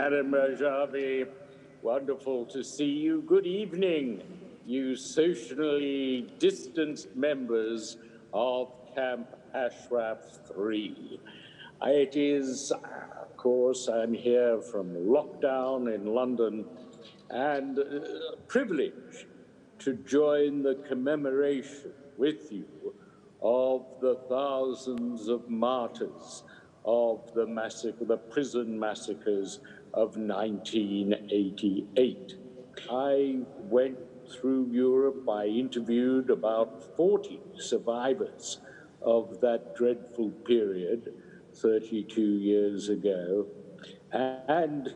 Madam Rajavi, wonderful to see you. Good evening, you socially distanced members of Camp Ashraf 3. It is, of course, I'm here from lockdown in London and privileged to join the commemoration with you of the thousands of martyrs of the massacre, the prison massacres of 1988. I went through Europe. I interviewed about 40 survivors of that dreadful period 32 years ago, and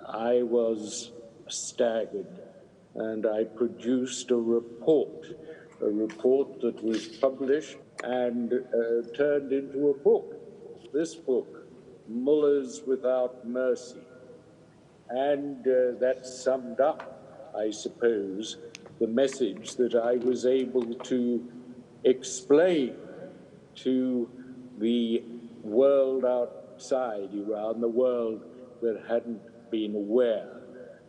I was staggered, and I produced a report that was published and turned into a book. This book, Mullahs Without Mercy. And that summed up, I suppose, the message that I was able to explain to the world outside Iran, the world that hadn't been aware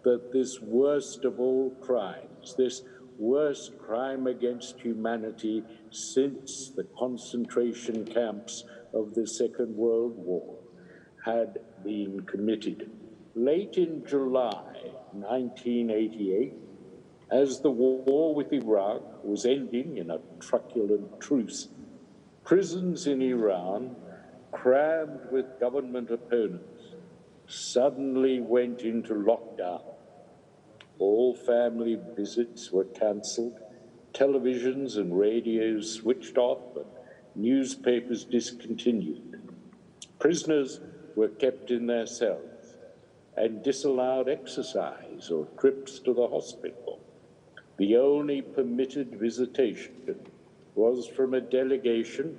that this worst of all crimes, this worst crime against humanity since the concentration camps of the Second World War, had been committed. Late in July 1988, as the war with Iraq was ending in a truculent truce, prisons in Iran, crammed with government opponents, suddenly went into lockdown. All family visits were cancelled, televisions and radios switched off, and newspapers discontinued. Prisoners were kept in their cells and disallowed exercise or trips to the hospital. The only permitted visitation was from a delegation,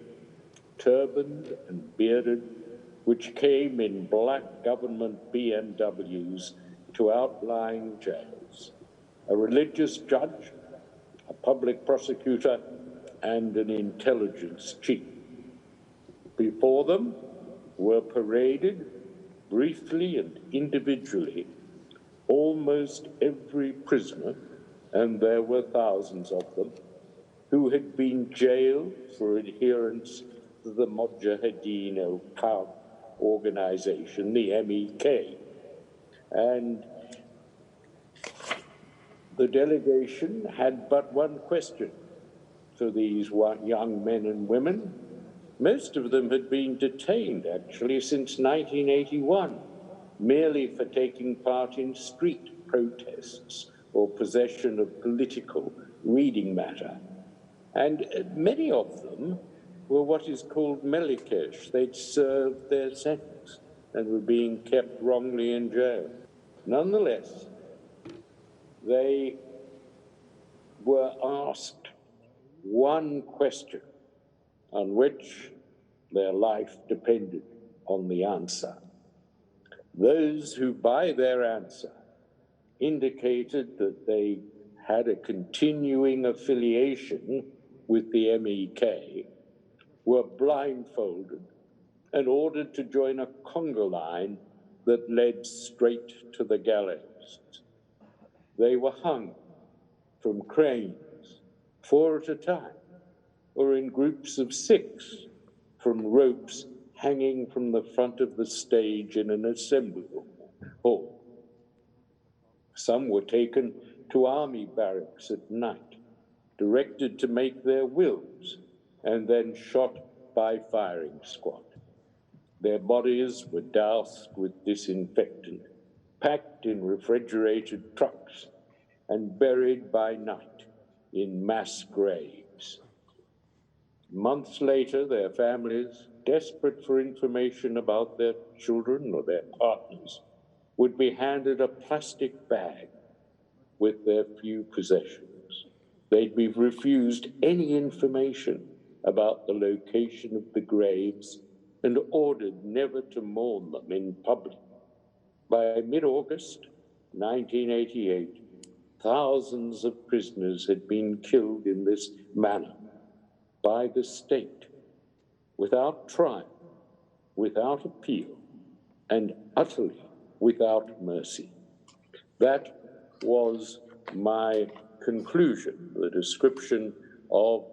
turbaned and bearded, which came in black government BMWs to outlying jails. A religious judge, a public prosecutor, and an intelligence chief. Before them were paraded, briefly and individually, almost every prisoner, and there were thousands of them, who had been jailed for adherence to the Mujahideen al-Qaeda organization, the MEK. And the delegation had but one question for these young men and women. Most of them had been detained, actually, since 1981, merely for taking part in street protests or possession of political reading matter. And many of them were what is called melikesh. They'd served their sentence and were being kept wrongly in jail. Nonetheless, they were asked one question on which their life depended on the answer. Those who, by their answer, indicated that they had a continuing affiliation with the MEK were blindfolded and ordered to join a conga line that led straight to the gallows. They were hung from cranes, 4 at a time, or in groups of 6 from ropes hanging from the front of the stage in an assembly hall. Some were taken to army barracks at night, directed to make their wills, and then shot by firing squad. Their bodies were doused with disinfectant, packed in refrigerated trucks, and buried by night in mass graves. Months later, their families, desperate for information about their children or their partners, would be handed a plastic bag with their few possessions. They'd be refused any information about the location of the graves and ordered never to mourn them in public. By mid-August 1988, thousands of prisoners had been killed in this manner by the state, without trial, without appeal, and utterly without mercy. That was my conclusion, the description of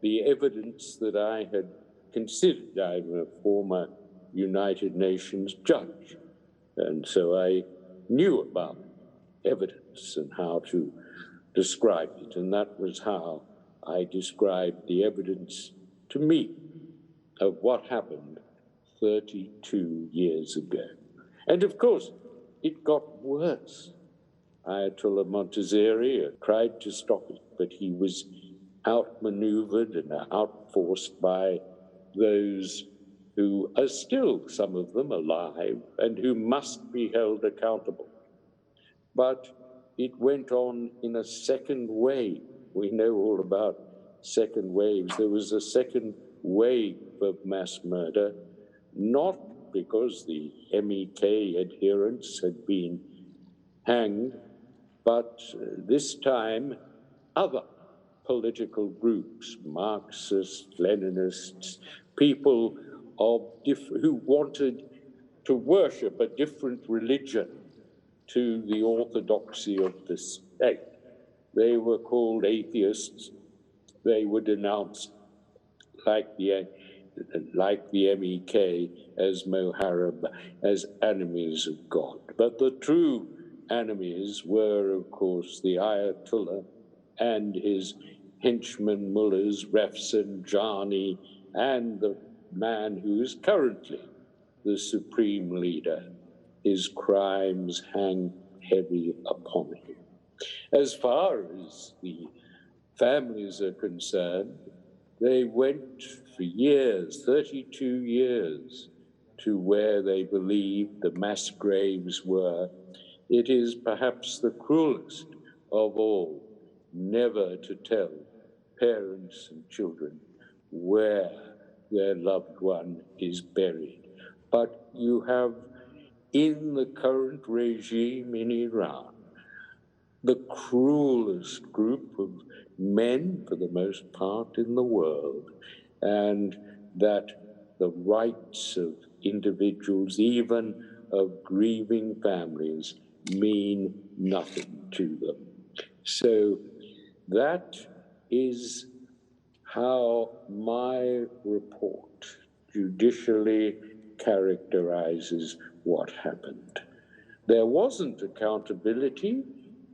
the evidence that I had considered. I'm a former United Nations judge, and so I knew about evidence and how to describe it, and that was how I described the evidence to me of what happened 32 years ago. And of course, it got worse. Ayatollah Montazeri tried to stop it, but he was outmaneuvered and outforced by those who are still, some of them, alive and who must be held accountable. But it went on in a second wave. We know all about second waves. There was a second wave of mass murder, not because the MEK adherents had been hanged, but this time other political groups, Marxists, Leninists, people who wanted to worship a different religion to the orthodoxy of the state. They were called atheists. They were denounced like the MEK as Moharib, as enemies of God. But the true enemies were, of course, the Ayatollah and his henchmen, mullahs, Rafsanjani, and the man who is currently the supreme leader. His crimes hang heavy upon him. As far as the families are concerned, they went for years, 32 years, to where they believed the mass graves were. It is perhaps the cruelest of all, never to tell parents and children where their loved one is buried. But you have, in the current regime in Iran, the cruelest group of men, for the most part, in the world, and that the rights of individuals, even of grieving families, mean nothing to them. So that is how my report judicially characterizes what happened. There wasn't accountability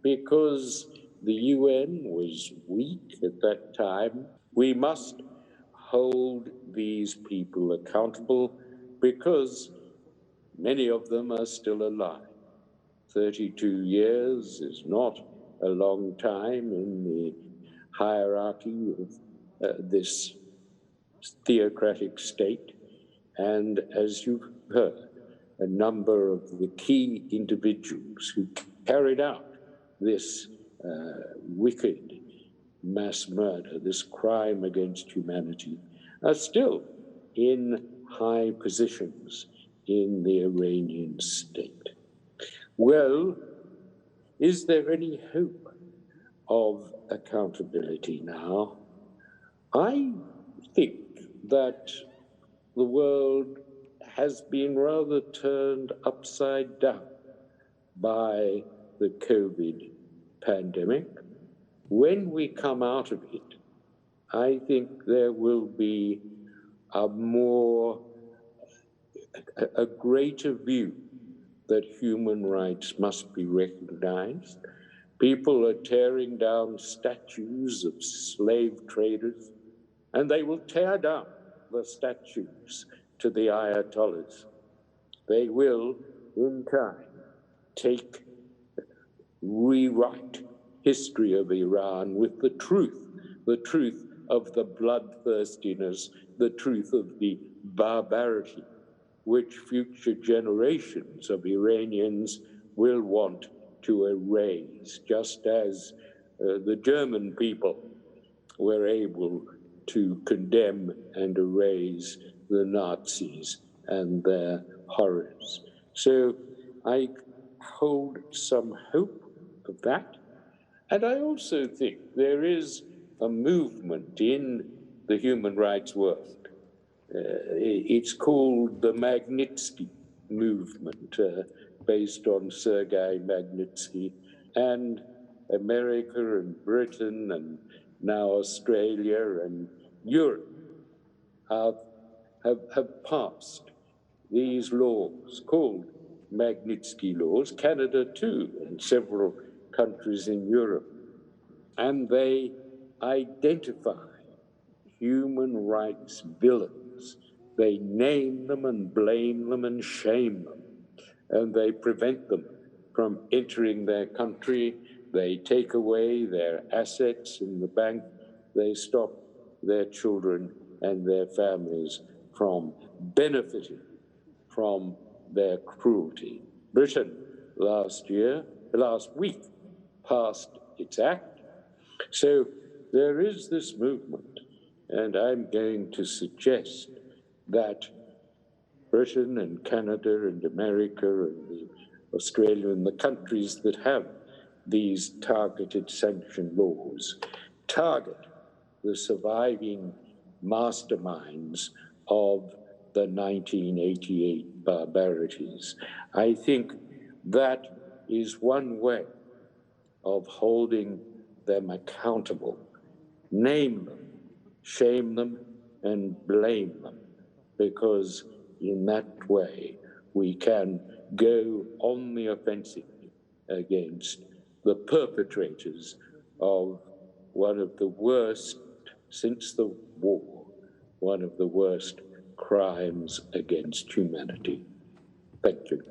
because the UN was weak at that time. We must hold these people accountable because many of them are still alive. 32 years is not a long time in the hierarchy of this theocratic state. And as you've heard, a number of the key individuals who carried out this wicked mass murder, this crime against humanity, are still in high positions in the Iranian state. Well, is there any hope of accountability now? I think that the world has been rather turned upside down by the COVID pandemic. When we come out of it, I think there will be a greater view that human rights must be recognized. People are tearing down statues of slave traders, and they will tear down the statues to the Ayatollahs. They will, in time, rewrite history of Iran with the truth of the bloodthirstiness, the truth of the barbarity, which future generations of Iranians will want to erase, just as the German people were able to condemn and erase the Nazis and their horrors. So I hold some hope of that. And I also think there is a movement in the human rights world. It's called the Magnitsky movement. based on Sergei Magnitsky, and America and Britain and now Australia and Europe have passed these laws called Magnitsky laws, Canada too, and several countries in Europe. And they identify human rights villains. They name them and blame them and shame them. And they prevent them from entering their country. They take away their assets in the bank. They stop their children and their families from benefiting from their cruelty. Britain last week, passed its act. So there is this movement, and I'm going to suggest that Britain and Canada and America and Australia and the countries that have these targeted sanction laws target the surviving masterminds of the 1988 barbarities. I think that is one way of holding them accountable. Name them, shame them, and blame them, because in that way we can go on the offensive against the perpetrators of one of the worst, since the war, one of the worst crimes against humanity. Thank you.